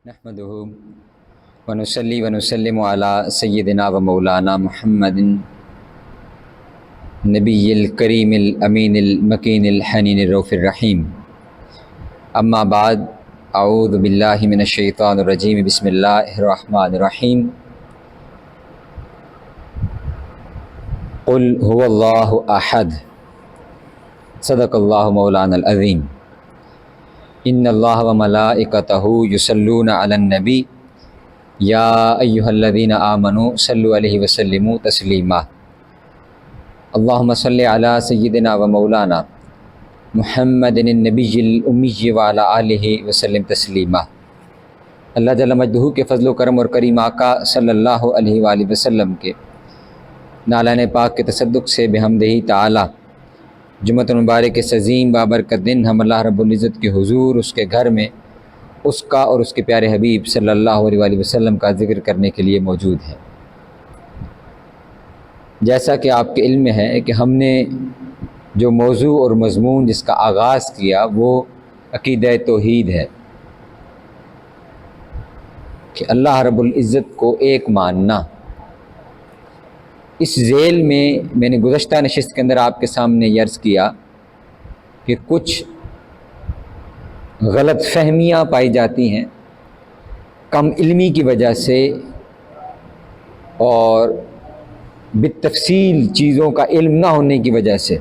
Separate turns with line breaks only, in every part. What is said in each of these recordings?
نحمده ونصلي ونسلم على سيدنا ومولانا محمد نبي الكريم الأمين المكين الحنين الرؤوف الرحيم. أما بعد، أعوذ بالله من الشيطان الرجيم. بسم الله الرحمن الرحيم. قل هو الله أحد. صدق الله مولانا العظيم. ان اللہ و ملائکتہ یصلون علی النبی یا ایہا الذین آمنوا صلوا علیہ وسلموا تسلیما. اللہم صلی علی سیدنا و مولانا محمد النبی الامی وعلی آلہ وسلم تسلیما. اللہ جل مجدہ کے فضل و کرم اور کریم آقا صلی اللہ علیہ وآلہ وسلم کے نالان پاک کے تصدق سے بحمدہ تعالی جمعۃ المبارک کے عظیم بابرکت دن ہم اللہ رب العزت کے حضور اس کے گھر میں اس کا اور اس کے پیارے حبیب صلی اللہ علیہ وآلہ وسلم کا ذکر کرنے کے لیے موجود ہیں. جیسا کہ آپ کے علم میں ہے کہ ہم نے جو موضوع اور مضمون جس کا آغاز کیا وہ عقیدہ توحید ہے کہ اللہ رب العزت کو ایک ماننا. اس ذیل میں نے گزشتہ نشست کے اندر آپ کے سامنے یہ عرض کیا کہ کچھ غلط فہمیاں پائی جاتی ہیں کم علمی کی وجہ سے اور بالتفصیل چیزوں کا علم نہ ہونے کی وجہ سے.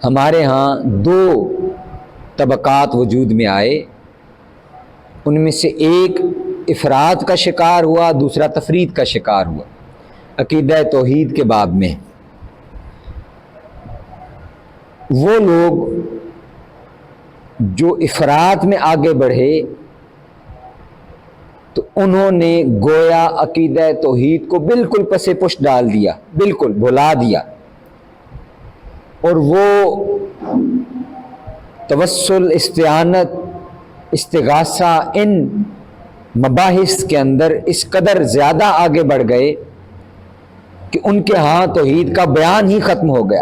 ہمارے ہاں دو طبقات وجود میں آئے، ان میں سے ایک افراد کا شکار ہوا، دوسرا تفرید کا شکار ہوا عقیدہ توحید کے باب میں. وہ لوگ جو افراد میں آگے بڑھے تو انہوں نے گویا عقیدہ توحید کو بالکل پس پش ڈال دیا، بالکل بھلا دیا، اور وہ توسل، استعانت، استغاثہ ان مباحث کے اندر اس قدر زیادہ آگے بڑھ گئے کہ ان کے ہاں توحید کا بیان ہی ختم ہو گیا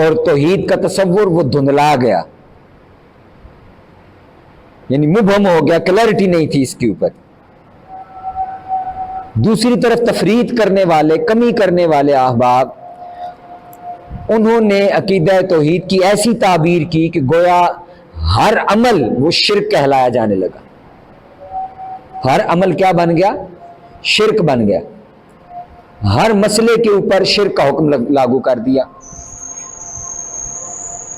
اور توحید کا تصور وہ دھندلا گیا، یعنی مبہم ہو گیا، کلیئرٹی نہیں تھی اس کے اوپر. دوسری طرف تفرید کرنے والے، کمی کرنے والے احباب، انہوں نے عقیدہ توحید کی ایسی تعبیر کی کہ گویا ہر عمل وہ شرک کہلایا جانے لگا. ہر عمل کیا بن گیا؟ شرک بن گیا. ہر مسئلے کے اوپر شرک کا حکم لاگو کر دیا.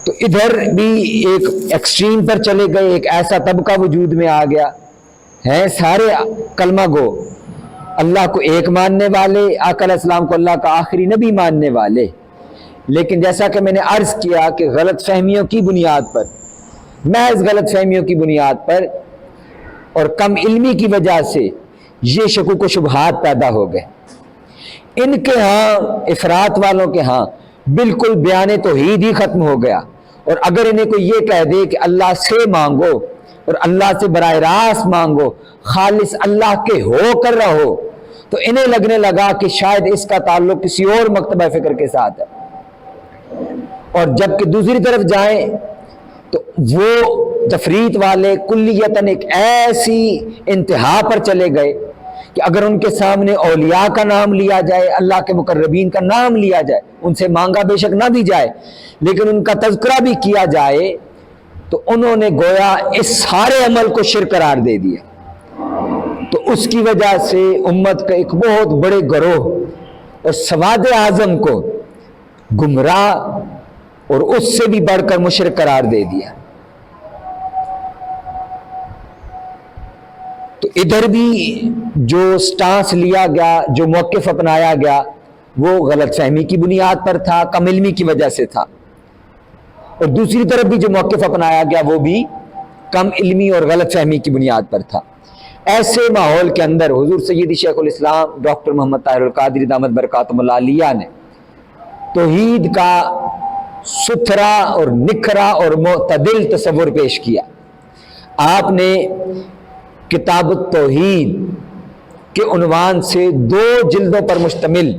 تو ادھر بھی ایک ایکسٹریم پر چلے گئے، ایک ایسا طبقہ وجود میں آ گیا ہے سارے کلمہ گو، اللہ کو ایک ماننے والے، آقا علیہ السلام کو اللہ کا آخری نبی ماننے والے، لیکن جیسا کہ میں نے عرض کیا کہ غلط فہمیوں کی بنیاد پر، محض غلط فہمیوں کی بنیاد پر اور کم علمی کی وجہ سے یہ شکوک و شبہات پیدا ہو گئے. ان کے ہاں، افراط والوں کے ہاں بالکل بیان توحید ہی ختم ہو گیا، اور اگر انہیں کوئی یہ کہہ دے کہ اللہ سے مانگو اور اللہ سے براہ راست مانگو، خالص اللہ کے ہو کر رہو، تو انہیں لگنے لگا کہ شاید اس کا تعلق کسی اور مکتبہ فکر کے ساتھ ہے. اور جب کہ دوسری طرف جائیں تو وہ تفریط والے کلیتاً ایک ایسی انتہا پر چلے گئے کہ اگر ان کے سامنے اولیاء کا نام لیا جائے، اللہ کے مقربین کا نام لیا جائے، ان سے مانگا بے شک نہ بھی جائے لیکن ان کا تذکرہ بھی کیا جائے، تو انہوں نے گویا اس سارے عمل کو شرک قرار دے دیا. تو اس کی وجہ سے امت کا ایک بہت بڑے گروہ اور سواد اعظم کو گمراہ اور اس سے بھی بڑھ کر مشرک قرار دے دیا. تو ادھر بھی جو سٹانس لیا گیا، جو موقف اپنایا گیا، وہ غلط فہمی کی بنیاد پر تھا، کم علمی کی وجہ سے تھا، اور دوسری طرف بھی جو موقف اپنایا گیا وہ بھی کم علمی اور غلط فہمی کی بنیاد پر تھا. ایسے ماحول کے اندر حضور سیدی شیخ الاسلام ڈاکٹر محمد طاہر القادری دامت برکاتہم اللہ علیہ نے توحید کا ستھرا اور نکھرا اور معتدل تصور پیش کیا. آپ نے کتاب التوحید کے عنوان سے 2 جلدوں پر مشتمل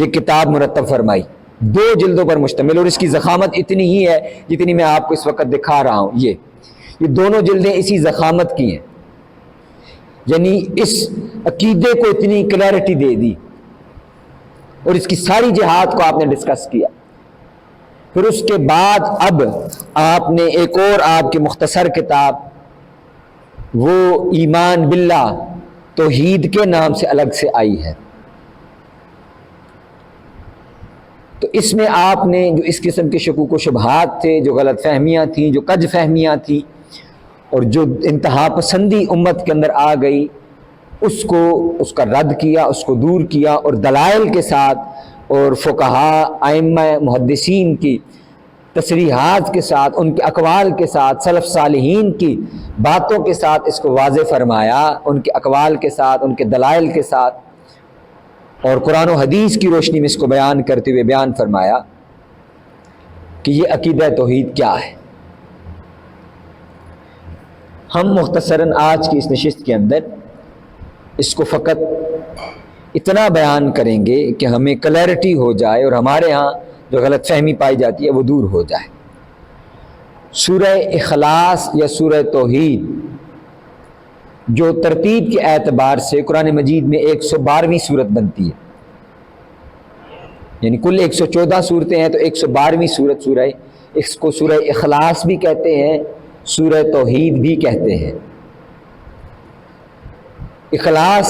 یہ کتاب مرتب فرمائی، 2 جلدوں پر مشتمل، اور اس کی ضخامت اتنی ہی ہے جتنی میں آپ کو اس وقت دکھا رہا ہوں. یہ دونوں جلدیں اسی ضخامت کی ہیں، یعنی اس عقیدے کو اتنی کلیئرٹی دے دی، اور اس کی ساری جہات کو آپ نے ڈسکس کیا۔ پھر اس کے بعد اب آپ نے ایک اور آپ کی مختصر کتاب، وہ ایمان باللہ توحید کے نام سے الگ سے آئی ہے، تو اس میں آپ نے جو اس قسم کے شکوک و شبہات تھے، جو غلط فہمیاں تھیں، جو کج فہمیاں تھیں، اور جو انتہا پسندی امت کے اندر آ گئی، اس کا رد کیا، اس کو دور کیا، اور دلائل کے ساتھ اور فقہاء ائمہ محدثین کی تصریحات کے ساتھ، ان کے اقوال کے ساتھ، سلف صالحین کی باتوں کے ساتھ اس کو واضح فرمایا، ان کے اقوال کے ساتھ، ان کے دلائل کے ساتھ، اور قرآن و حدیث کی روشنی میں اس کو بیان کرتے ہوئے بیان فرمایا کہ یہ عقیدہ توحید کیا ہے۔ ہم مختصراً آج کی اس نشست کے اندر اس کو فقط اتنا بیان کریں گے کہ ہمیں کلیئرٹی ہو جائے اور ہمارے ہاں جو غلط فہمی پائی جاتی ہے وہ دور ہو جائے۔ سورہ اخلاص یا سورہ توحید جو ترتیب کے اعتبار سے قرآن مجید میں 112ویں صورت بنتی ہے، یعنی کل 114 صورتیں ہیں تو 112ویں صورت سورہ، اس کو سورہ اخلاص بھی کہتے ہیں، سورہ توحید بھی کہتے ہیں۔ اخلاص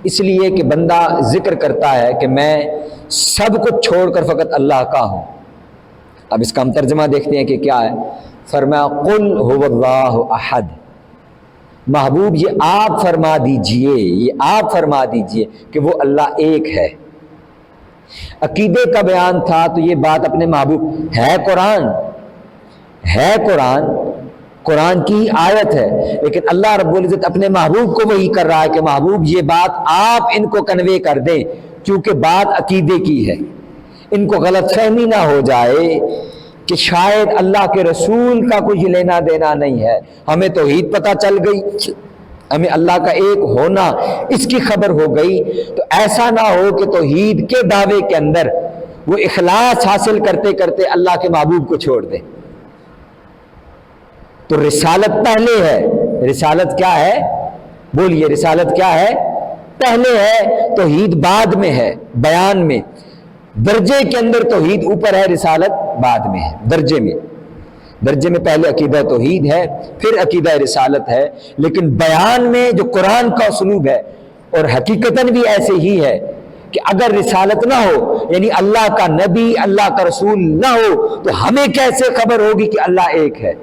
اس لیے کہ بندہ ذکر کرتا ہے کہ میں سب کچھ چھوڑ کر فقط اللہ کا ہوں۔ اب اس کا ہم ترجمہ دیکھتے ہیں کہ کیا ہے۔ فرمایا قل هو اللہ احد، محبوب یہ آپ فرما دیجئے، یہ آپ فرما دیجئے کہ وہ اللہ ایک ہے۔ عقیدے کا بیان تھا تو یہ بات اپنے محبوب ہے، قرآن کی آیت ہے، لیکن اللہ رب العزت اپنے محبوب کو وہی کر رہا ہے کہ محبوب یہ بات آپ ان کو کنوے کر دیں، کیونکہ بات عقیدے کی ہے، ان کو غلط فہمی نہ ہو جائے کہ شاید اللہ کے رسول کا کچھ لینا دینا نہیں ہے، ہمیں توحید پتہ چل گئی، ہمیں اللہ کا ایک ہونا اس کی خبر ہو گئی، تو ایسا نہ ہو کہ توحید کے دعوے کے اندر وہ اخلاص حاصل کرتے کرتے اللہ کے محبوب کو چھوڑ دیں۔ تو رسالت پہلے ہے، رسالت کیا ہے؟ بولیے، رسالت کیا ہے؟ پہلے ہے، توحید بعد میں ہے، بیان میں، درجے کے اندر توحید اوپر ہے، رسالت بعد میں ہے، درجے میں پہلے عقیدہ توحید ہے، پھر عقیدہ رسالت ہے، لیکن بیان میں جو قرآن کا اسلوب ہے، اور حقیقتاً بھی ایسے ہی ہے کہ اگر رسالت نہ ہو، یعنی اللہ کا نبی، اللہ کا رسول نہ ہو، تو ہمیں کیسے خبر ہوگی کہ اللہ ایک ہے؟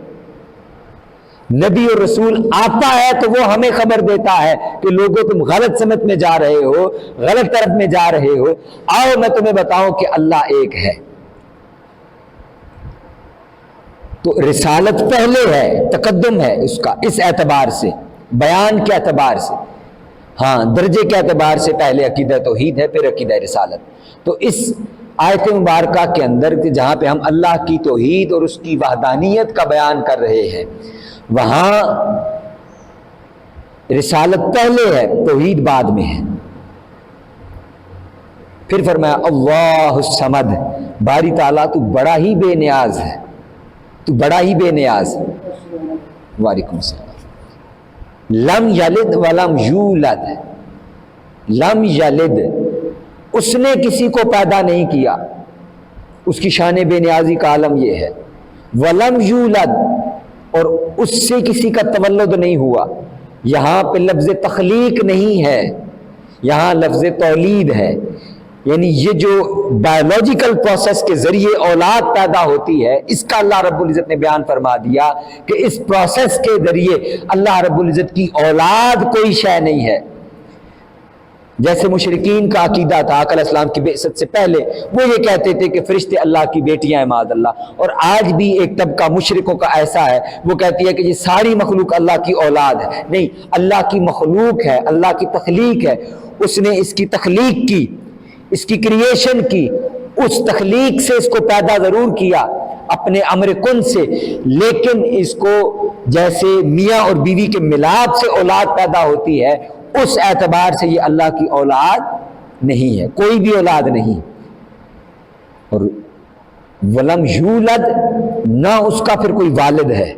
نبی اور رسول آتا ہے تو وہ ہمیں خبر دیتا ہے کہ لوگوں تم غلط سمت میں جا رہے ہو، غلط طرف میں جا رہے ہو، آؤ میں تمہیں بتاؤں کہ اللہ ایک ہے۔ تو رسالت پہلے ہے، تقدم ہے اس کا، اس اعتبار سے، بیان کے اعتبار سے، ہاں درجے کے اعتبار سے پہلے عقیدہ توحید ہے، پھر عقیدہ رسالت۔ تو اس آیت مبارکہ کے اندر جہاں پہ ہم اللہ کی توحید اور اس کی وحدانیت کا بیان کر رہے ہیں، وہاں رسالت پہلے ہے، توحید بعد میں ہے۔ پھر فرمایا اللہ الصمد، باری تعالیٰ تو بڑا ہی بے نیاز ہے، تو بڑا ہی بے نیاز ہے۔ وعلیکم السلام۔ لم یلد ولم یولد، لم یلد، اس نے کسی کو پیدا نہیں کیا، اس کی شان بے نیازی کا عالم یہ ہے۔ ولم یولد، اور اس سے کسی کا تولد نہیں ہوا۔ یہاں پہ لفظ تخلیق نہیں ہے، یہاں لفظ تولید ہے، یعنی یہ جو بایولوجیکل پروسیس کے ذریعے اولاد پیدا ہوتی ہے، اس کا اللہ رب العزت نے بیان فرما دیا کہ اس پروسیس کے ذریعے اللہ رب العزت کی اولاد کوئی شے نہیں ہے۔ جیسے مشرکین کا عقیدہ تھا آقا علیہ السلام کی بعثت سے پہلے، وہ یہ کہتے تھے کہ فرشتے اللہ کی بیٹیاں ہیں معاذ اللہ، اور آج بھی ایک طبقہ مشرکوں کا ایسا ہے، وہ کہتی ہے کہ یہ ساری مخلوق اللہ کی اولاد ہے۔ نہیں، اللہ کی مخلوق ہے، اللہ کی تخلیق ہے، اس نے اس کی تخلیق کی، اس کی کریشن کی، اس تخلیق سے اس کو پیدا ضرور کیا اپنے امر کن سے، لیکن اس کو جیسے میاں اور بیوی کے ملاپ سے اولاد پیدا ہوتی ہے، اس اعتبار سے یہ اللہ کی اولاد نہیں ہے، کوئی بھی اولاد نہیں۔ اور ولم یولد، نہ اس کا پھر کوئی والد ہے،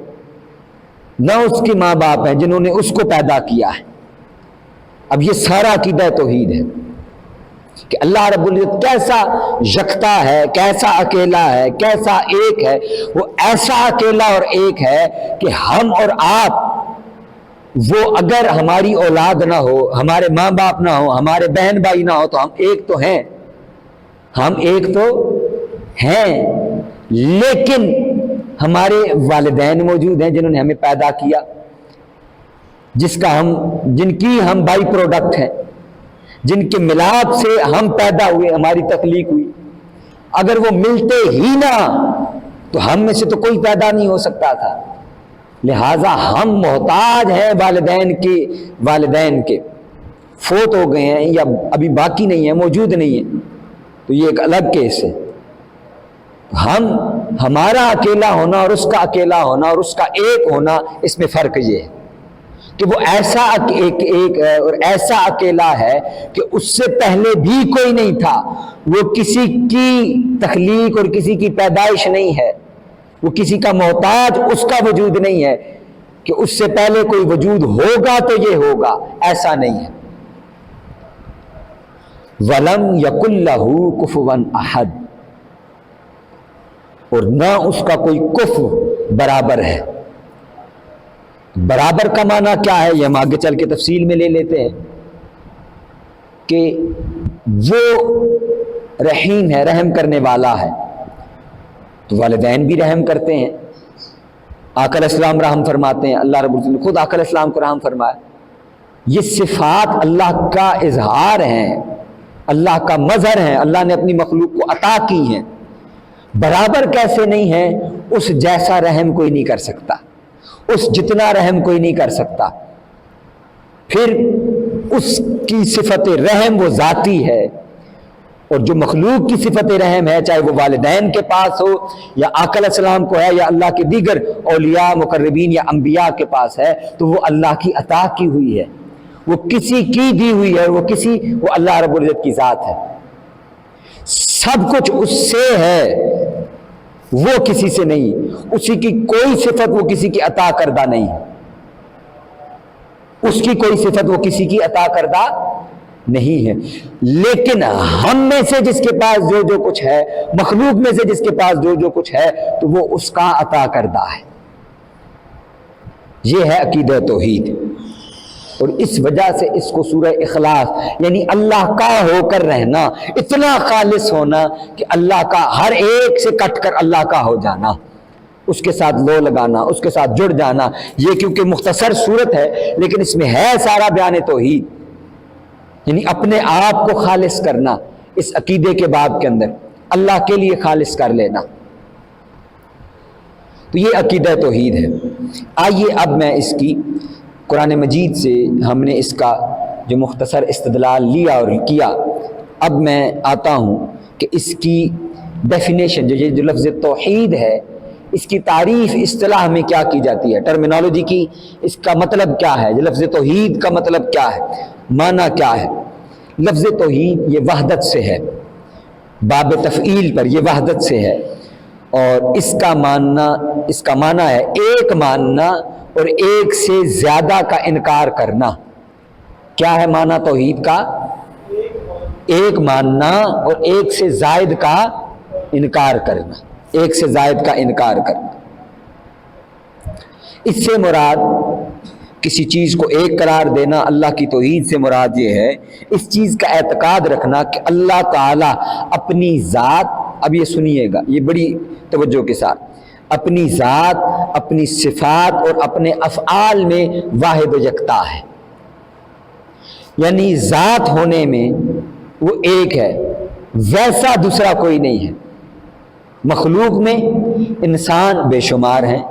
نہ اس کے ماں باپ ہیں جنہوں نے اس کو پیدا کیا ہے۔ اب یہ سارا عقیدہ توحید ہے کہ اللہ رب العزت کیسا یکتا ہے، کیسا اکیلا ہے، کیسا ایک ہے۔ وہ ایسا اکیلا اور ایک ہے کہ ہم اور آپ، وہ اگر ہماری اولاد نہ ہو، ہمارے ماں باپ نہ ہو، ہمارے بہن بھائی نہ ہو، تو ہم ایک تو ہیں، ہم ایک تو ہیں، لیکن ہمارے والدین موجود ہیں جنہوں نے ہمیں پیدا کیا، جن کی ہم بائی پروڈکٹ ہیں، جن کے ملاپ سے ہم پیدا ہوئے، ہماری تخلیق ہوئی۔ اگر وہ ملتے ہی نہ تو ہم میں سے تو کوئی پیدا نہیں ہو سکتا تھا۔ لہٰذا ہم محتاج ہیں والدین کے، فوت ہو گئے ہیں یا ابھی باقی نہیں ہیں، موجود نہیں ہیں، تو یہ ایک الگ کیس ہے۔ ہمارا اکیلا ہونا اور اس کا اکیلا ہونا اور اس کا ایک ہونا، اس میں فرق یہ ہے کہ وہ ایسا ایک اور ایسا اکیلا ہے کہ اس سے پہلے بھی کوئی نہیں تھا، وہ کسی کی تخلیق اور کسی کی پیدائش نہیں ہے، وہ کسی کا محتاج، اس کا وجود نہیں ہے کہ اس سے پہلے کوئی وجود ہوگا تو یہ ہوگا، ایسا نہیں ہے۔ وَلَمْ يَكُنْ لَهُ كُفُوًا أَحَدٌ، اور نہ اس کا کوئی کفو برابر ہے۔ برابر کا معنی کیا ہے یہ ہم آگے چل کے تفصیل میں لے لیتے ہیں کہ وہ رحیم ہے، رحم کرنے والا ہے، تو والدین بھی رحم کرتے ہیں۔ آقا علیہ السلام رحم فرماتے ہیں، اللہ رب العزت نے خود آقا علیہ السلام کو رحم فرمایا۔ یہ صفات اللہ کا اظہار ہیں، اللہ کا مظہر ہیں، اللہ نے اپنی مخلوق کو عطا کی ہیں۔ برابر کیسے نہیں ہے؟ اس جیسا رحم کوئی نہیں کر سکتا، اس جتنا رحم کوئی نہیں کر سکتا۔ پھر اس کی صفت رحم وہ ذاتی ہے، اور جو مخلوق کی صفت رحم ہے، چاہے وہ والدین کے پاس ہو یا آقا علیہ السلام کو ہے یا اللہ کے دیگر اولیاء مقربین یا انبیاء کے پاس ہے، تو وہ اللہ کی عطا کی ہوئی ہے، وہ کسی کی دی ہوئی ہے، وہ اللہ رب العزت کی ذات ہے۔ سب کچھ اس سے ہے، وہ کسی سے نہیں، اسی کی کوئی صفت وہ کسی کی عطا کردہ نہیں ہے، اس کی کوئی صفت وہ کسی کی عطا کردہ نہیں ہے۔ لیکن ہم میں سے جس کے پاس جو کچھ ہے، مخلوق میں سے جس کے پاس جو کچھ ہے، تو وہ اس کا عطا کردہ ہے۔ یہ ہے عقیدہ توحید، اور اس وجہ سے اس کو سورہ اخلاص، یعنی اللہ کا ہو کر رہنا، اتنا خالص ہونا کہ اللہ کا، ہر ایک سے کٹ کر اللہ کا ہو جانا، اس کے ساتھ لو لگانا، اس کے ساتھ جڑ جانا۔ یہ کیونکہ مختصر صورت ہے لیکن اس میں ہے سارا بیان توحید، یعنی اپنے آپ کو خالص کرنا، اس عقیدے کے باب کے اندر اللہ کے لیے خالص کر لینا، تو یہ عقیدہ توحید ہے۔ آئیے اب میں اس کی قرآن مجید سے ہم نے اس کا جو مختصر استدلال لیا اور کیا، اب میں آتا ہوں کہ اس کی ڈیفینیشن، جو لفظ توحید ہے، اس کی تعریف اصطلاح میں کیا کی جاتی ہے، ٹرمینالوجی کی، اس کا مطلب کیا ہے، لفظ توحید کا مطلب کیا ہے، معنی کیا ہے۔ لفظ توحید یہ وحدت سے ہے، باب تفعیل پر یہ وحدت سے ہے، اور اس کا معنی ہے ایک ماننا اور ایک سے زیادہ کا انکار کرنا۔ کیا ہے معنی توحید کا؟ ایک ماننا اور ایک سے زائد کا انکار کرنا، ایک سے زائد کا انکار کرنا۔ اس سے مراد کسی چیز کو ایک قرار دینا، اللہ کی توحید سے مراد یہ ہے اس چیز کا اعتقاد رکھنا کہ اللہ تعالیٰ اپنی ذات، اب یہ سنیے گا یہ بڑی توجہ کے ساتھ، اپنی ذات، اپنی صفات اور اپنے افعال میں واحد و یکتا ہے، یعنی ذات ہونے میں وہ ایک ہے، ویسا دوسرا کوئی نہیں ہے۔ مخلوق میں انسان بے شمار ہیں،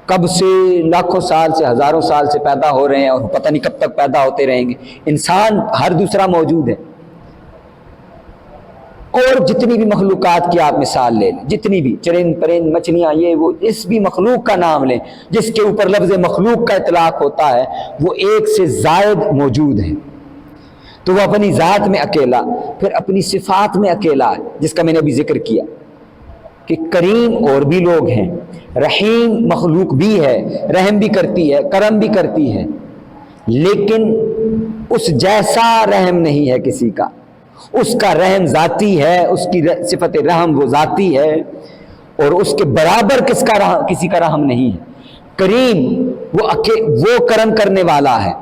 کب سے لاکھوں سال سے، ہزاروں سال سے پیدا ہو رہے ہیں اور پتہ نہیں کب تک پیدا ہوتے رہیں گے، انسان ہر دوسرا موجود ہے۔ اور جتنی بھی مخلوقات کی آپ مثال لے لیں، جتنی بھی چرند پرند مچھلیاں، یہ وہ، جس بھی مخلوق کا نام لیں جس کے اوپر لفظ مخلوق کا اطلاق ہوتا ہے، وہ ایک سے زائد موجود ہیں۔ تو وہ اپنی ذات میں اکیلا، پھر اپنی صفات میں اکیلا ہے، جس کا میں نے ابھی ذکر کیا کہ کریم اور بھی لوگ ہیں، رحیم مخلوق بھی ہے، رحم بھی کرتی ہے، کرم بھی کرتی ہے، لیکن اس جیسا رحم نہیں ہے کسی کا۔ اس کا رحم ذاتی ہے، اس کی صفت رحم وہ ذاتی ہے، اور اس کے برابر کسی کا رحم نہیں ہے۔ کریم وہ کرم کرنے والا ہے،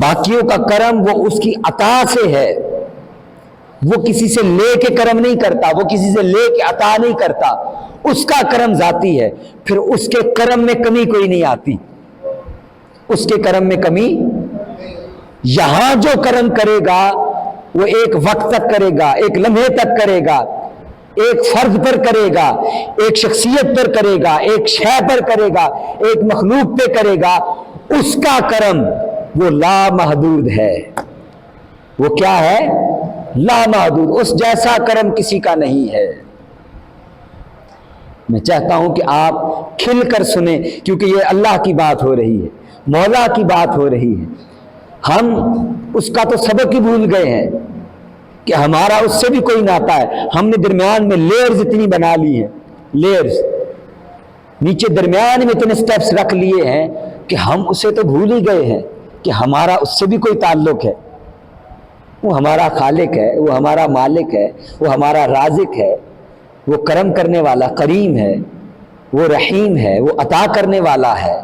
باقیوں کا کرم وہ اس کی عطا سے ہے، وہ کسی سے لے کے کرم نہیں کرتا، وہ کسی سے لے کے عطا نہیں کرتا، اس کا کرم ذاتی ہے، پھر اس کے کرم میں کمی کوئی نہیں آتی، اس کے کرم میں کمی، یہاں جو کرم کرے گا وہ ایک وقت تک کرے گا، ایک لمحے تک کرے گا، ایک فرد پر کرے گا، ایک شخصیت پر کرے گا، ایک شے پر کرے گا، ایک مخلوق پہ کرے گا، اس کا کرم وہ لامحدود ہے۔ وہ کیا ہے؟ لامحدود، اس جیسا کرم کسی کا نہیں ہے۔ میں چاہتا ہوں کہ آپ کھل کر سنیں، کیونکہ یہ اللہ کی بات ہو رہی ہے، مولا کی بات ہو رہی ہے۔ ہم اس کا تو سبق ہی بھول گئے ہیں کہ ہمارا اس سے بھی کوئی ناتا ہے۔ ہم نے درمیان میں لیئرز اتنی بنا لی ہیں، لیئرز نیچے درمیان میں اتنے سٹیپس رکھ لیے ہیں کہ ہم اسے تو بھول ہی گئے ہیں کہ ہمارا اس سے بھی کوئی تعلق ہے۔ وہ ہمارا خالق ہے، وہ ہمارا مالک ہے، وہ ہمارا رازق ہے، وہ کرم کرنے والا کریم ہے، وہ رحیم ہے، وہ عطا کرنے والا ہے۔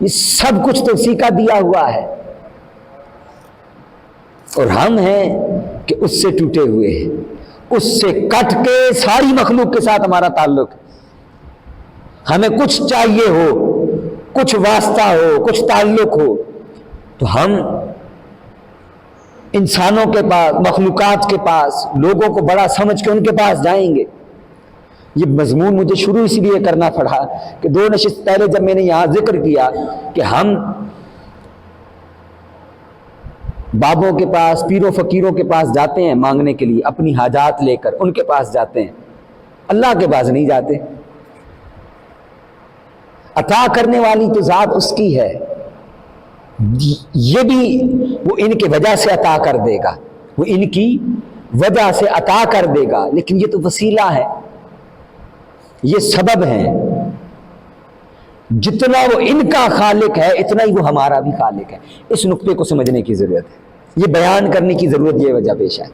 یہ سب کچھ تو اسی کا دیا ہوا ہے، اور ہم ہیں کہ اس سے ٹوٹے ہوئے ہیں، اس سے کٹ کے ساری مخلوق کے ساتھ ہمارا تعلق ہے۔ ہمیں کچھ چاہیے ہو، کچھ واسطہ ہو، کچھ تعلق ہو، تو ہم انسانوں کے پاس، مخلوقات کے پاس، لوگوں کو بڑا سمجھ کے ان کے پاس جائیں گے۔ یہ مضمون مجھے شروع اسی لیے کرنا پڑا کہ 2 نشست پہلے جب میں نے یہاں ذکر کیا کہ ہم بابوں کے پاس، پیروں فقیروں کے پاس جاتے ہیں مانگنے کے لیے، اپنی حاجات لے کر ان کے پاس جاتے ہیں، اللہ کے پاس نہیں جاتے۔ عطا کرنے والی تو ذات اس کی ہے، یہ بھی وہ ان کی وجہ سے عطا کر دے گا، وہ ان کی وجہ سے عطا کر دے گا، لیکن یہ تو وسیلہ ہے، یہ سبب ہے۔ جتنا وہ ان کا خالق ہے اتنا ہی وہ ہمارا بھی خالق ہے۔ اس نقطے کو سمجھنے کی ضرورت ہے، یہ بیان کرنے کی ضرورت، یہ وجہ پیش ہے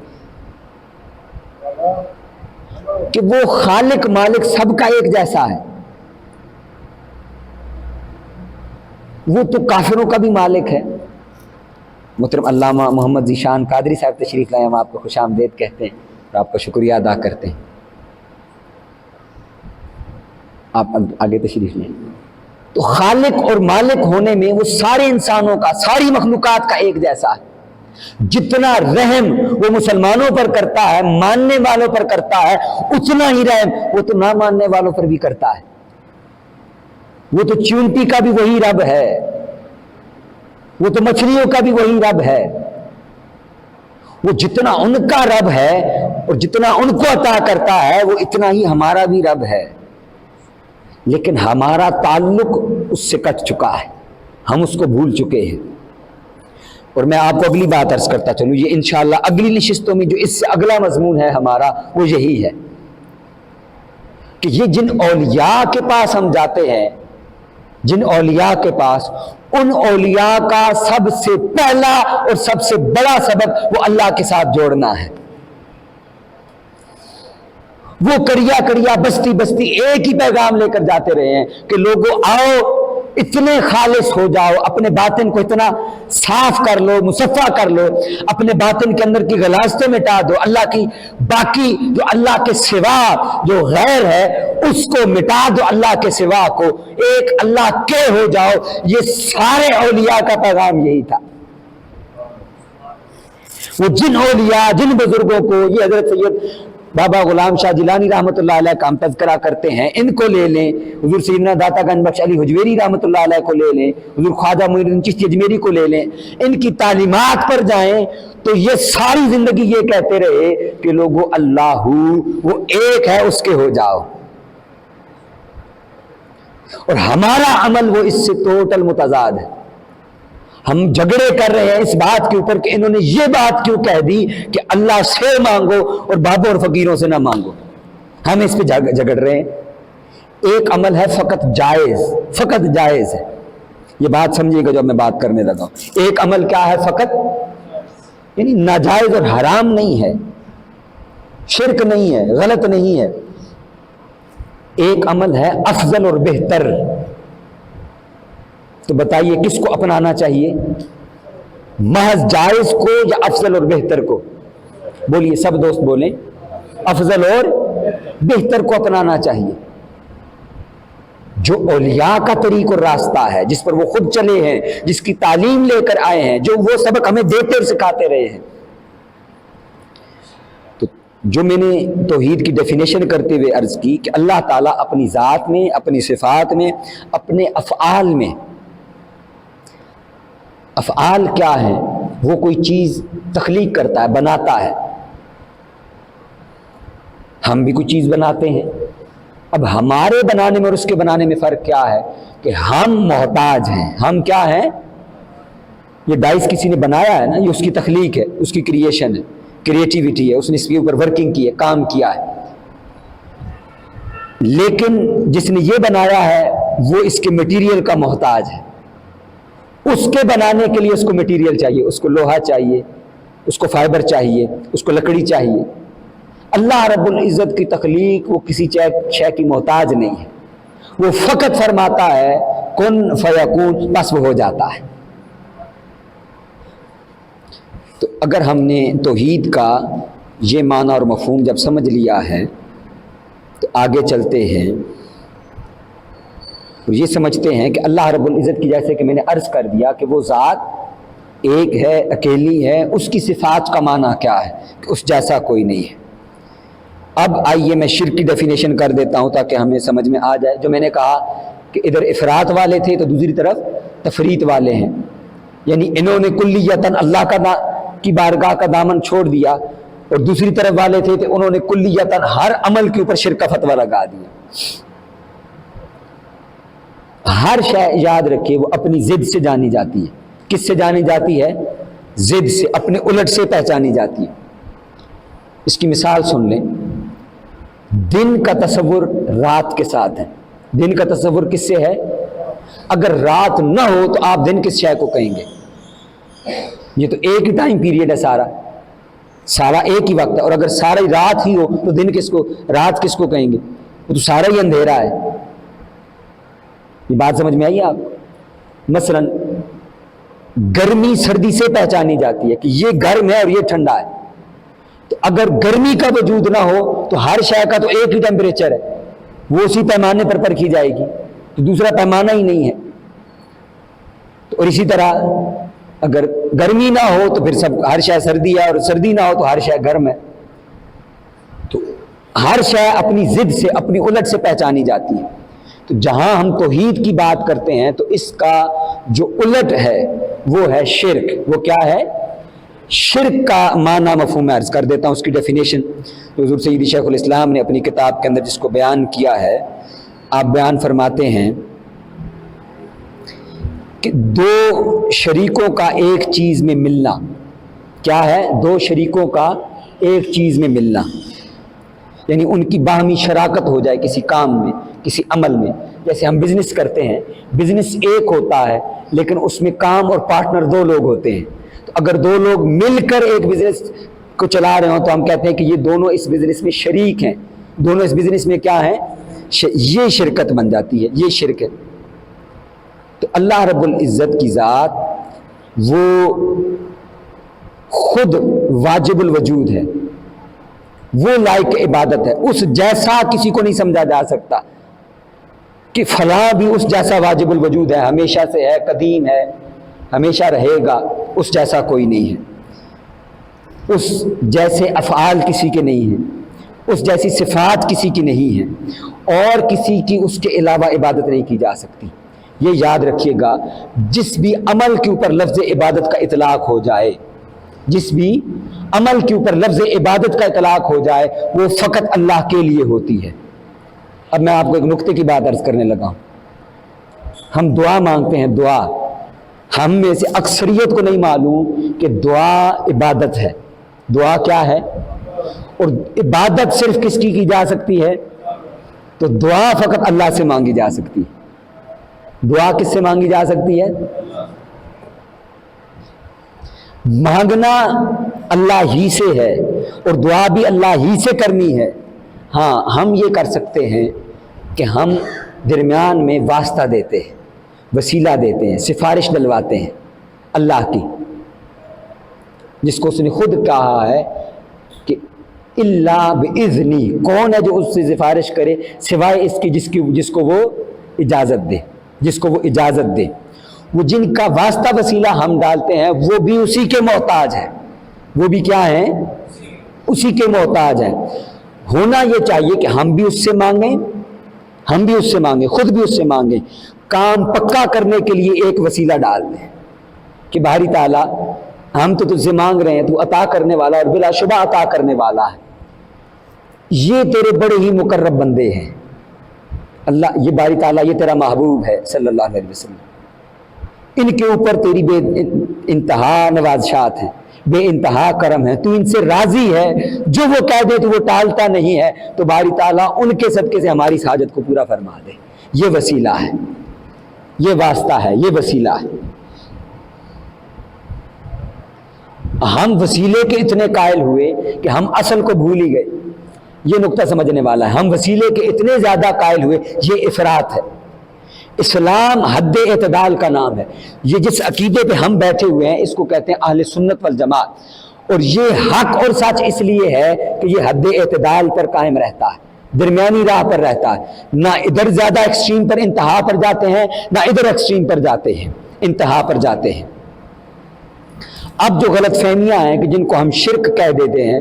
کہ وہ خالق مالک سب کا ایک جیسا ہے۔ وہ تو کافروں کا بھی مالک ہے۔ محترم علامہ محمد ذیشان قادری صاحب تشریف لائے، ہم آپ کو خوش آمدید کہتے ہیں اور آپ کا شکریہ ادا کرتے ہیں۔ آپ آگے تشریف لیں۔ تو خالق اور مالک ہونے میں وہ سارے انسانوں کا، ساری مخلوقات کا ایک جیسا ہے۔ جتنا رحم وہ مسلمانوں پر کرتا ہے، ماننے والوں پر کرتا ہے، اتنا ہی رحم وہ تو نہ ماننے والوں پر بھی کرتا ہے۔ وہ تو چونٹی کا بھی وہی رب ہے، وہ تو مچھلیوں کا بھی وہی رب ہے۔ وہ جتنا ان کا رب ہے اور جتنا ان کو عطا کرتا ہے، وہ اتنا ہی ہمارا بھی رب ہے، لیکن ہمارا تعلق اس سے کٹ چکا ہے، ہم اس کو بھول چکے ہیں۔ اور میں آپ کو اگلی بات عرض کرتا چلوں، یہ انشاءاللہ اگلی نشستوں میں جو اس سے اگلا مضمون ہے ہمارا، وہ یہی ہے کہ یہ جن اولیاء کے پاس ہم جاتے ہیں، جن اولیاء کے پاس، ان اولیاء کا سب سے پہلا اور سب سے بڑا سبب وہ اللہ کے ساتھ جوڑنا ہے۔ وہ کریا کریا بستی بستی ایک ہی پیغام لے کر جاتے رہے ہیں کہ لوگوں آؤ، اتنے خالص ہو جاؤ، اپنے باطن کو اتنا صاف کر لو، مصفا کر لو، اپنے باطن کے اندر کی غلاظتیں مٹا دو، اللہ کی باقی جو اللہ کے سوا جو غیر ہے اس کو مٹا دو، اللہ کے سوا کو ایک اللہ کے ہو جاؤ۔ یہ سارے اولیاء کا پیغام یہی تھا۔ وہ جن اولیاء، جن بزرگوں کو، یہ حضرت سید بابا غلام شاہ جیلانی رحمۃ اللہ علیہ کا ہم تذکرہ کرتے ہیں، ان کو لے لیں، حضور سیدنا داتا گنج بخش علی حجویری رحمۃ اللہ علیہ کو لے لیں، حضور خواجہ معین الدین چشتی اجمیری کو لے لیں، ان کی تعلیمات پر جائیں تو یہ ساری زندگی یہ کہتے رہے کہ لوگوں اللہ وہ ایک ہے، اس کے ہو جاؤ۔ اور ہمارا عمل وہ اس سے ٹوٹل متضاد ہے۔ ہم جھگڑے کر رہے ہیں اس بات کے اوپر کہ انہوں نے یہ بات کیوں کہہ دی کہ اللہ سے مانگو اور بابوں اور فقیروں سے نہ مانگو۔ ہم اس پہ جھگڑ رہے ہیں. ایک عمل ہے فقط جائز ہے. یہ بات سمجھیے گا جو میں بات کرنے لگا ہوں. ایک عمل کیا ہے فقط، یعنی ناجائز اور حرام نہیں ہے، شرک نہیں ہے، غلط نہیں ہے. ایک عمل ہے افضل اور بہتر. تو بتائیے کس کو اپنانا چاہیے، محض جائز کو یا افضل اور بہتر کو؟ بولیے، سب دوست بولیں. افضل اور بہتر کو اپنانا چاہیے. جو اولیاء کا طریق اور راستہ ہے، جس پر وہ خود چلے ہیں، جس کی تعلیم لے کر آئے ہیں، جو وہ سبق ہمیں دیتے اور سکھاتے رہے ہیں. تو جو میں نے توحید کی ڈیفینیشن کرتے ہوئے عرض کی کہ اللہ تعالیٰ اپنی ذات میں، اپنی صفات میں، اپنے افعال میں، افعال کیا ہیں؟ وہ کوئی چیز تخلیق کرتا ہے، بناتا ہے. ہم بھی کوئی چیز بناتے ہیں. اب ہمارے بنانے میں اور اس کے بنانے میں فرق کیا ہے کہ ہم محتاج ہیں. ہم کیا ہیں؟ یہ ڈائس کسی نے بنایا ہے نا، یہ اس کی تخلیق ہے، اس کی کریشن ہے، کریٹیویٹی ہے، اس نے اس کے اوپر ورکنگ کی ہے، کام کیا ہے. لیکن جس نے یہ بنایا ہے وہ اس کے مٹیریل کا محتاج ہے. اس کے بنانے کے لیے اس کو مٹیریل چاہیے، اس کو لوہا چاہیے، اس کو فائبر چاہیے، اس کو لکڑی چاہیے. اللہ رب العزت کی تخلیق وہ کسی شے کی محتاج نہیں ہے. وہ فقط فرماتا ہے کن فیکون، بس وہ ہو جاتا ہے. تو اگر ہم نے توحید کا یہ معنی اور مفہوم جب سمجھ لیا ہے تو آگے چلتے ہیں اور یہ سمجھتے ہیں کہ اللہ رب العزت کی، جیسے کہ میں نے عرض کر دیا کہ وہ ذات ایک ہے، اکیلی ہے. اس کی صفات کا معنی کیا ہے کہ اس جیسا کوئی نہیں ہے. اب آئیے میں شرک کی ڈیفینیشن کر دیتا ہوں تاکہ ہمیں سمجھ میں آ جائے. جو میں نے کہا کہ ادھر افراد والے تھے تو دوسری طرف تفریط والے ہیں، یعنی انہوں نے کلیتاً اللہ کی بارگاہ کا دامن چھوڑ دیا، اور دوسری طرف والے تھے تو انہوں نے کلیتاً ہر عمل کے اوپر شرک کا فتویٰ لگا دیا. ہر شے یاد رکھیے وہ اپنی ضد سے جانی جاتی ہے. کس سے جانی جاتی ہے؟ ضد سے، اپنے الٹ سے پہچانی جاتی ہے. اس کی مثال سن لیں. دن کا تصور رات کے ساتھ ہے. دن کا تصور کس سے ہے؟ اگر رات نہ ہو تو آپ دن کس شے کو کہیں گے؟ یہ تو ایک ہی ٹائم پیریڈ ہے، سارا ایک ہی وقت ہے. اور اگر ساری رات ہی ہو تو دن کس کو، رات کس کو کہیں گے؟ وہ تو سارا ہی اندھیرا ہے. یہ بات سمجھ میں آئی آپ؟ مثلا گرمی سردی سے پہچانی جاتی ہے کہ یہ گرم ہے اور یہ ٹھنڈا ہے. تو اگر گرمی کا وجود نہ ہو تو ہر شے کا تو ایک ہی ٹیمپریچر ہے، وہ اسی پیمانے پر پرکھی جائے گی. تو دوسرا پیمانہ ہی نہیں ہے. اور اسی طرح اگر گرمی نہ ہو تو پھر ہر شے سردی ہے، اور سردی نہ ہو تو ہر شے گرم ہے. تو ہر شے اپنی ضد سے، اپنی الٹ سے پہچانی جاتی ہے. تو جہاں ہم توحید کی بات کرتے ہیں تو اس کا جو الٹ ہے وہ ہے شرک. وہ کیا ہے؟ شرک کا معنی مفہوم میں عرض کر دیتا ہوں. اس کی ڈیفینیشن حضور سیدی شیخ الاسلام نے اپنی کتاب کے اندر جس کو بیان کیا ہے، آپ بیان فرماتے ہیں کہ دو شریکوں کا ایک چیز میں ملنا. کیا ہے؟ دو شریکوں کا ایک چیز میں ملنا، یعنی ان کی باہمی شراکت ہو جائے کسی کام میں، کسی عمل میں. جیسے ہم بزنس کرتے ہیں، بزنس ایک ہوتا ہے لیکن اس میں کام اور پارٹنر دو لوگ ہوتے ہیں. تو اگر دو لوگ مل کر ایک بزنس کو چلا رہے ہوں تو ہم کہتے ہیں کہ یہ دونوں اس بزنس میں شریک ہیں. دونوں اس بزنس میں کیا ہیں؟ یہ شرکت بن جاتی ہے، یہ شرک ہے. تو اللہ رب العزت کی ذات وہ خود واجب الوجود ہے، وہ لائق عبادت ہے. اس جیسا کسی کو نہیں سمجھا جا سکتا کہ فلاں بھی اس جیسا واجب الوجود ہے، ہمیشہ سے ہے، قدیم ہے، ہمیشہ رہے گا. اس جیسا کوئی نہیں ہے. اس جیسے افعال کسی کے نہیں ہیں، اس جیسی صفات کسی کی نہیں ہیں، اور کسی کی اس کے علاوہ عبادت نہیں کی جا سکتی. یہ یاد رکھیے گا، جس بھی عمل کے اوپر لفظ عبادت کا اطلاق ہو جائے، جس بھی عمل کے اوپر لفظ عبادت کا اطلاق ہو جائے وہ فقط اللہ کے لیے ہوتی ہے. اب میں آپ کو ایک نقطے کی بات عرض کرنے لگا ہوں. ہم دعا مانگتے ہیں، دعا ہم میں سے اکثریت کو نہیں معلوم کہ دعا عبادت ہے. دعا کیا ہے؟ اور عبادت صرف کس کی جا سکتی ہے؟ تو دعا فقط اللہ سے مانگی جا سکتی ہے۔ دعا کس سے مانگی جا سکتی ہے؟ مانگنا اللہ ہی سے ہے اور دعا بھی اللہ ہی سے کرنی ہے۔ ہاں ہم یہ کر سکتے ہیں کہ ہم درمیان میں واسطہ دیتے ہیں، وسیلہ دیتے ہیں، سفارش ڈلواتے ہیں اللہ کی، جس کو اس نے خود کہا ہے کہ اللہ بإذنی، کون ہے جو اس سے سفارش کرے سوائے اس کی جس کو وہ اجازت دے، جس کو وہ اجازت دے۔ وہ جن کا واسطہ وسیلہ ہم ڈالتے ہیں وہ بھی اسی کے محتاج ہیں، وہ بھی کیا ہیں؟ اسی کے محتاج ہیں۔ ہونا یہ چاہیے کہ ہم بھی اس سے مانگیں، ہم بھی اس سے مانگیں، خود بھی اس سے مانگیں، کام پکا کرنے کے لیے ایک وسیلہ ڈال دیں کہ باری تعالیٰ ہم تو تجھ سے مانگ رہے ہیں، تو عطا کرنے والا اور بلا شبہ عطا کرنے والا ہے، یہ تیرے بڑے ہی مقرب بندے ہیں اللہ، یہ باری تعالیٰ یہ تیرا محبوب ہے صلی اللہ علیہ وسلم، ان کے اوپر تیری بے انتہا نوازشات ہیں، بے انتہا کرم ہے، تو ان سے راضی ہے، جو وہ کہہ دے تو وہ ٹالتا نہیں ہے، تو باری تعالیٰ ان کے صدقے سے ہماری حاجت کو پورا فرما دے۔ یہ وسیلہ ہے، یہ واسطہ ہے، یہ وسیلہ ہے۔ ہم وسیلے کے اتنے قائل ہوئے کہ ہم اصل کو بھول ہی گئے، یہ نقطہ سمجھنے والا ہے۔ ہم وسیلے کے اتنے زیادہ قائل ہوئے، یہ افراط ہے۔ اسلام حد اعتدال کا نام ہے۔ یہ جس عقیدے پہ ہم بیٹھے ہوئے ہیں اس کو کہتے ہیں اہل سنت والجماعت، اور یہ حق اور سچ اس لیے ہے کہ یہ حد اعتدال پر قائم رہتا ہے، درمیانی راہ پر رہتا ہے، نہ ادھر زیادہ ایکسٹریم پر انتہا پر جاتے ہیں، نہ ادھر ایکسٹریم پر جاتے ہیں، انتہا پر جاتے ہیں۔ اب جو غلط فہمیاں ہیں کہ جن کو ہم شرک کہہ دیتے ہیں،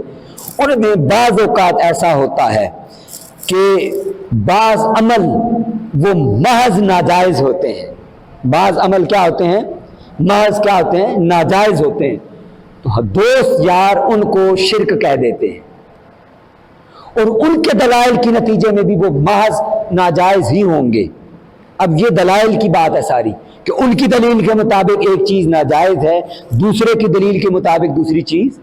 ان میں بعض اوقات ایسا ہوتا ہے کہ بعض عمل وہ محض ناجائز ہوتے ہیں، بعض عمل کیا ہوتے ہیں؟ محض کیا ہوتے ہیں؟ ناجائز ہوتے ہیں، تو دوست یار ان کو شرک کہہ دیتے ہیں، اور ان کے دلائل کے نتیجے میں بھی وہ محض ناجائز ہی ہوں گے۔ اب یہ دلائل کی بات ہے ساری کہ ان کی دلیل کے مطابق ایک چیز ناجائز ہے، دوسرے کی دلیل کے مطابق دوسری چیز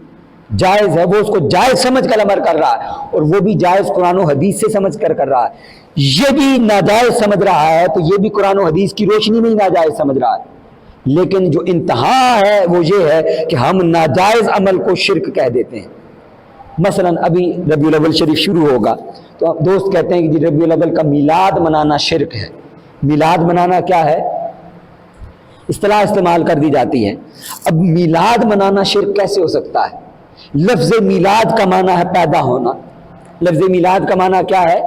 جائز ہے، وہ اس کو جائز سمجھ کر عمل کر رہا ہے، اور وہ بھی جائز قرآن و حدیث سے سمجھ کر رہا ہے۔ یہ بھی ناجائز سمجھ رہا ہے تو یہ بھی قرآن و حدیث کی روشنی میں ہی ناجائز سمجھ رہا ہے، لیکن جو انتہا ہے وہ یہ ہے کہ ہم ناجائز عمل کو شرک کہہ دیتے ہیں۔ مثلا ابھی ربیع الاول شریف شروع ہوگا تو دوست کہتے ہیں کہ جی ربیع الاول کا میلاد منانا شرک ہے۔ میلاد منانا کیا ہے؟ اصطلاح استعمال کر دی جاتی ہے۔ اب میلاد منانا شرک کیسے ہو سکتا ہے؟ لفظ میلاد کا معنی ہے پیدا ہونا، لفظ میلاد کا معنی کیا ہے؟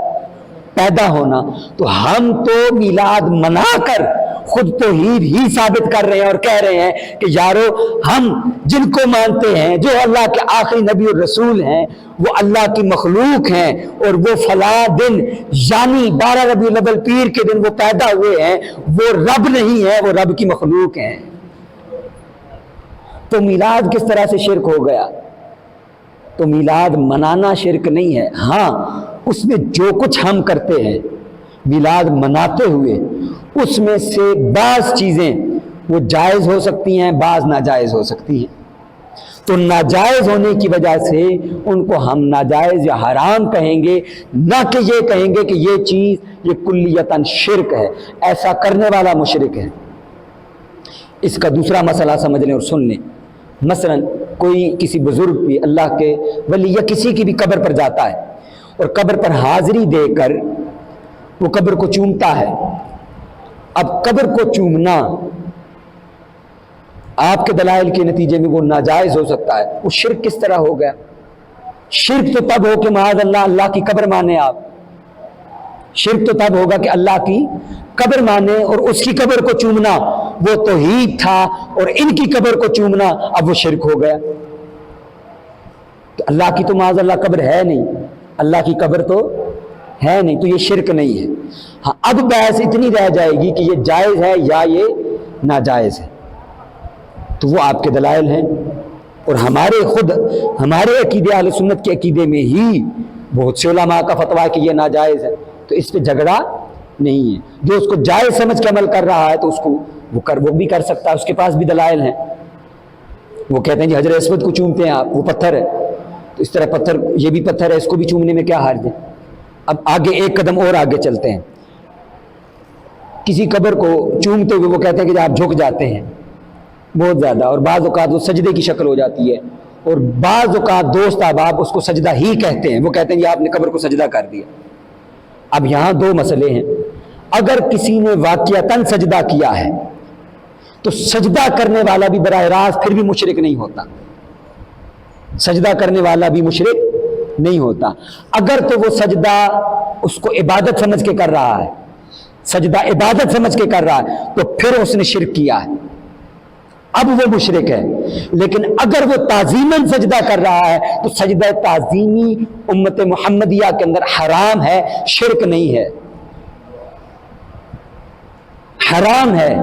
پیدا ہونا۔ تو ہم تو میلاد منا کر خود توحید ہی ثابت کر رہے ہیں اور کہہ رہے ہیں کہ یارو ہم جن کو مانتے ہیں جو اللہ کے آخری نبی اور رسول ہیں وہ اللہ کی مخلوق ہیں، اور وہ فلاں دن یعنی 12 ربیع الاول پیر کے دن وہ پیدا ہوئے ہیں، وہ رب نہیں ہے، وہ رب کی مخلوق ہیں۔ تو میلاد کس طرح سے شرک ہو گیا؟ تو میلاد منانا شرک نہیں ہے، ہاں اس میں جو کچھ ہم کرتے ہیں میلاد مناتے ہوئے اس میں سے بعض چیزیں وہ جائز ہو سکتی ہیں، بعض ناجائز ہو سکتی ہیں۔ تو ناجائز ہونے کی وجہ سے ان کو ہم ناجائز یا حرام کہیں گے، نہ کہ یہ کہیں گے کہ یہ چیز یہ کلیتاً شرک ہے، ایسا کرنے والا مشرک ہے۔ اس کا دوسرا مسئلہ سمجھ لیں اور سن لیں۔ مثلا کوئی کسی بزرگ بھی اللہ کے ولی یا کسی کی بھی قبر پر جاتا ہے اور قبر پر حاضری دے کر وہ قبر کو چومتا ہے۔ اب قبر کو چومنا آپ کے دلائل کے نتیجے میں وہ ناجائز ہو سکتا ہے، وہ شرک کس طرح ہو گیا؟ شرک تو تب ہو کہ معاذ اللہ کی قبر مانے آپ، شرک تو تب ہوگا کہ اللہ کی قبر مانے اور اس کی قبر کو چومنا وہ توحید تھا، اور ان کی قبر کو چومنا اب وہ شرک ہو گیا۔ کہ اللہ کی تو معاذ اللہ قبر ہے نہیں، اللہ کی قبر تو ہے نہیں، تو یہ شرک نہیں ہے۔ ہاں اب بحث اتنی رہ جائے گی کہ یہ جائز ہے یا یہ ناجائز ہے، تو وہ آپ کے دلائل ہیں، اور ہمارے عقیدے اہل سنت کے عقیدے میں ہی بہت سے علماء کا فتویٰ ہے کہ یہ ناجائز ہے، تو اس پہ جھگڑا نہیں ہے۔ جو اس کو جائز سمجھ کے عمل کر رہا ہے تو اس کو وہ بھی کر سکتا ہے، اس کے پاس بھی دلائل ہیں۔ وہ کہتے ہیں جی حجر اسود کو چومتے ہیں آپ، وہ پتھر ہے، تو اس طرح پتھر، یہ بھی پتھر ہے، اس کو بھی چومنے میں کیا حرج ہے؟ اب آگے ایک قدم اور آگے چلتے ہیں، کسی قبر کو چومتے ہوئے وہ کہتے ہیں کہ آپ جھک جاتے ہیں بہت زیادہ، اور بعض اوقات وہ سجدے کی شکل ہو جاتی ہے، اور بعض اوقات دوست احباب اس کو سجدہ ہی کہتے ہیں، وہ کہتے ہیں یہ آپ نے قبر کو سجدہ کر دیا۔ اب یہاں دو مسئلے ہیں، اگر کسی نے واقعتاً سجدہ کیا ہے تو سجدہ کرنے والا بھی براہ راست پھر بھی مشرک نہیں ہوتا، سجدہ کرنے والا بھی مشرک نہیں ہوتا۔ اگر تو وہ سجدہ اس کو عبادت سمجھ کے کر رہا ہے، سجدہ عبادت سمجھ کے کر رہا ہے، تو پھر اس نے شرک کیا ہے، اب وہ مشرک ہے۔ لیکن اگر وہ تعظیماً سجدہ کر رہا ہے تو سجدہ تعظیمی امت محمدیہ کے اندر حرام ہے، شرک نہیں ہے، حرام ہے۔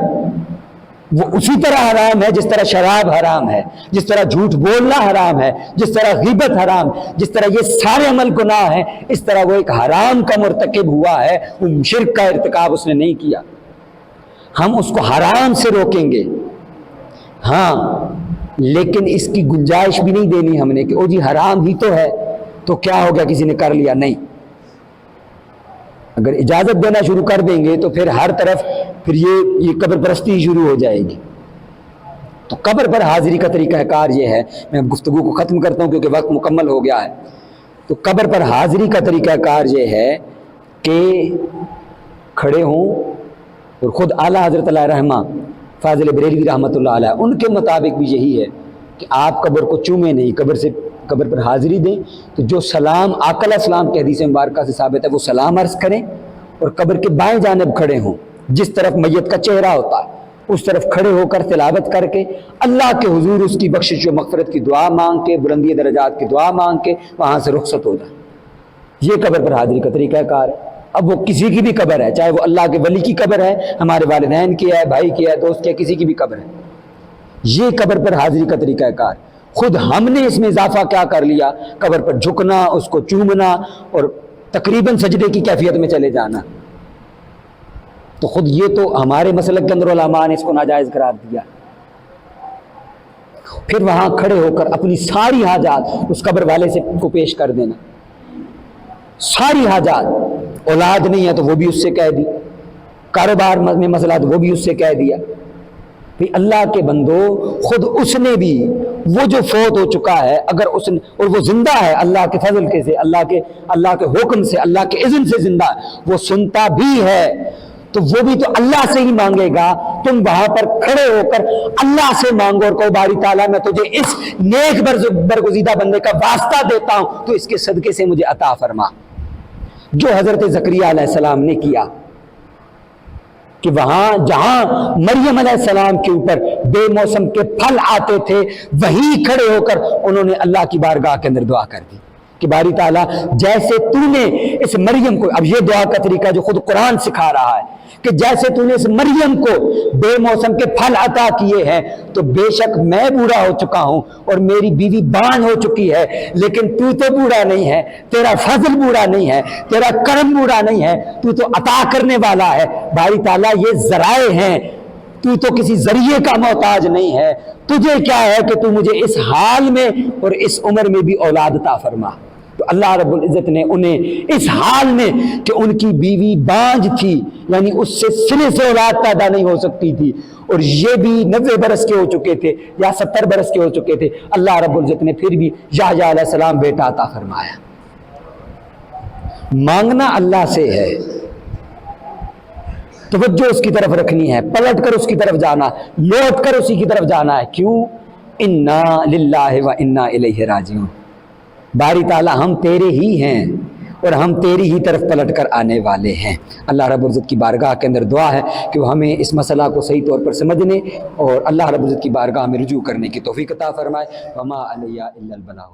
وہ اسی طرح حرام ہے جس طرح شراب حرام ہے، جس طرح جھوٹ بولنا حرام ہے، جس طرح غیبت حرام، جس طرح یہ سارے عمل گناہ ہیں، اس طرح وہ ایک حرام کا مرتکب ہوا ہے، وہ شرک کا ارتکاب اس نے نہیں کیا۔ ہم اس کو حرام سے روکیں گے، ہاں، لیکن اس کی گنجائش بھی نہیں دینی ہم نے کہ او جی حرام ہی تو ہے تو کیا ہو گیا کسی نے کر لیا، نہیں۔ اگر اجازت دینا شروع کر دیں گے تو پھر ہر طرف پھر یہ قبر پرستی ہی شروع ہو جائے گی۔ تو قبر پر حاضری کا طریقہ کار یہ ہے، میں گفتگو کو ختم کرتا ہوں کیونکہ وقت مکمل ہو گیا ہے۔ تو قبر پر حاضری کا طریقہ کار یہ ہے کہ کھڑے ہوں، اور خود اعلیٰ حضرت علیہ رحمہ فاضل بریلوی رحمۃ اللہ علیہ ان کے مطابق بھی یہی ہے کہ آپ قبر کو چومیں نہیں، قبر پر حاضری دیں تو جو سلام آقا علیہ السلام کے حدیث مبارکہ سے ثابت ہے وہ سلام عرض کریں، اور قبر کے بائیں جانب کھڑے ہوں، جس طرف میت کا چہرہ ہوتا ہے اس طرف کھڑے ہو کر تلاوت کر کے اللہ کے حضور اس کی بخشش و مغفرت کی دعا مانگ کے، بلندی درجات کی دعا مانگ کے وہاں سے رخصت ہو جائے۔ یہ قبر پر حاضری کا طریقہ کار ہے۔ اب وہ کسی کی بھی قبر ہے، چاہے وہ اللہ کے ولی کی قبر ہے، ہمارے والدین کی ہے، بھائی کی ہے، دوست کی ہے، کسی کی بھی قبر ہے، یہ قبر پر حاضری کا طریقہ کار۔ خود ہم نے اس میں اضافہ کیا کر لیا، قبر پر جھکنا، اس کو چومنا، اور تقریباً سجدے کی کیفیت میں چلے جانا۔ تو خود یہ تو ہمارے مسلک کے اندر علماء نے اس کو ناجائز قرار دیا۔ پھر وہاں کھڑے ہو کر اپنی ساری حاجات اس قبر والے سے کو پیش کر دینا، ساری حاجات، اولاد نہیں ہے تو وہ بھی اس سے کہہ دی، کاروبار میں مسئلہ تو وہ بھی اس سے کہہ دیا۔ بھئی اللہ کے بندو، خود اس نے بھی وہ جو فوت ہو چکا ہے، اگر اس نے، اور وہ زندہ ہے اللہ کے فضل کے سے، اللہ کے حکم سے، اللہ کے اذن سے زندہ ہے، وہ سنتا بھی ہے، تو وہ بھی تو اللہ سے ہی مانگے گا۔ تم وہاں پر کھڑے ہو کر اللہ سے مانگو اور کہو باری تعالیٰ میں تجھے اس نیک برگزیدہ بندے کا واسطہ دیتا ہوں تو اس کے صدقے سے مجھے عطا فرما، جو حضرت زکریا علیہ السلام نے کیا کہ وہاں جہاں مریم علیہ السلام کے اوپر بے موسم کے پھل آتے تھے، وہیں کھڑے ہو کر انہوں نے اللہ کی بارگاہ کے اندر دعا کر دی کہ باری تعالیٰ جیسے تو نے اس مریم کو، اب یہ دعا کا طریقہ جو خود قرآن سکھا رہا ہے کہ جیسے تو نے اس مریم کو بے موسم کے پھل عطا کیے ہیں، تو بے شک میں بوڑھا ہو چکا ہوں اور میری بیوی بان ہو چکی ہے، لیکن تو بوڑھا نہیں ہے، تیرا فضل بوڑھا نہیں ہے، تیرا کرم بوڑھا نہیں ہے، تو عطا کرنے والا ہے۔ باری تعالیٰ یہ ذرائع ہیں، تو کسی ذریعے کا محتاج نہیں ہے، تجھے کیا ہے کہ تو مجھے اس حال میں اور اس عمر میں بھی اولاد عطا فرما۔ تو اللہ رب العزت نے انہیں اس حال میں کہ ان کی بیوی بانجھ تھی، یعنی اس سے سرے سے اولاد پیدا نہیں ہو سکتی تھی، اور یہ بھی 90 برس کے ہو چکے تھے یا 70 برس کے ہو چکے تھے، اللہ رب العزت نے پھر بھی یحییٰ علیہ السلام بیٹا عطا فرمایا۔ مانگنا اللہ سے ہے، توجہ اس کی طرف رکھنی ہے، پلٹ کر اس کی طرف جانا، لوٹ کر اسی کی طرف جانا ہے۔ کیوں؟ انا للہ و انا الیہ راجعون، باری تعالیٰ ہم تیرے ہی ہیں اور ہم تیری ہی طرف پلٹ کر آنے والے ہیں۔ اللہ رب العزت کی بارگاہ کے اندر دعا ہے کہ وہ ہمیں اس مسئلہ کو صحیح طور پر سمجھنے اور اللہ رب العزت کی بارگاہ میں رجوع کرنے کی توفیق عطا فرمائے۔ وما علیہ الا البلاغ۔